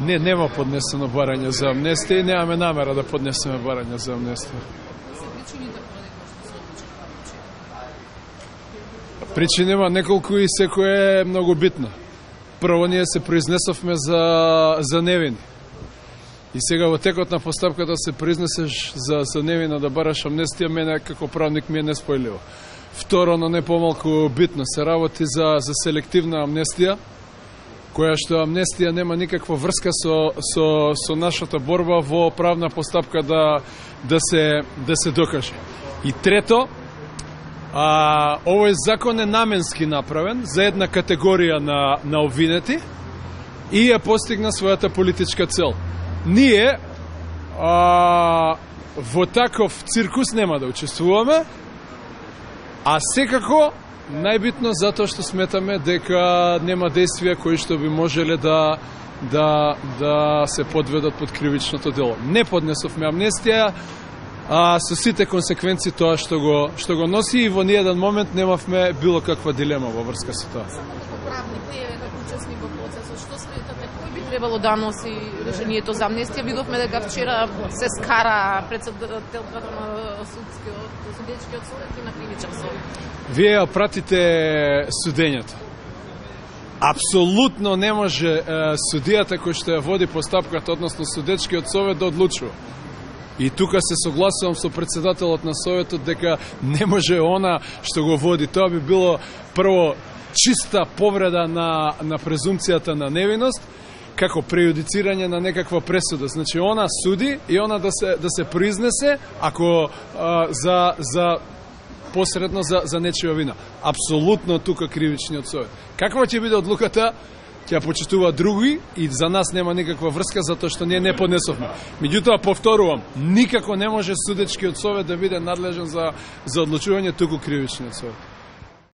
Не, нема поднесено барање за амнестија и немаме намера да поднесеме барање за амнестија. Причини има неколку и секоја е многу битна. Прво, ние се произнесовме за невини. И сега во текот на постапката се произнесеш за невина да бараш амнестија, мене како правник ми е неспојливо. Второ, но не помалку битно, се работи за селективна амнестија, која што амнестија нема никаква врска со нашата борба во правна постапка да се докаже. И трето, овој закон е наменски направен за една категорија на обвинети и ја постигна својата политичка цел. Ние во таков циркус нема да учествуваме, а секако најбитно затоа што сметаме дека нема действија кои што би можеле да се подведат под кривичното дело. Не поднесовме амнестија, со сите консеквенции тоа што го носи, и во ниеден момент немавме било каква дилема во врска со тоа. Правник, ние како учесник во процесот, што сметате, кој би требало да носи решението за амнестија? Видовме дека вчера се скара председателката на судечкиот совет и на кривичен совет. Вие ја пратите судењето. Апсолутно не може судијата кој што ја води постапката, односно судечкиот совет, да одлучува. И тука се согласувам со председателот на советот дека не може она што го води. Тоа би било прво чиста повреда на презумцијата на невиност, како преюдицирање на некаква пресуда. Значи, она суди и она да се произнесе ако за посредно за нечија вина. Апсолутно тука кривичниот совет. Каква ќе биде одлуката, ќе почитува други и за нас нема никаква врска затоа што ние не поднесовме. Меѓутоа, повторувам, никако не може судечкиот совет да биде надлежен за одлучување, туку кривичниот совет.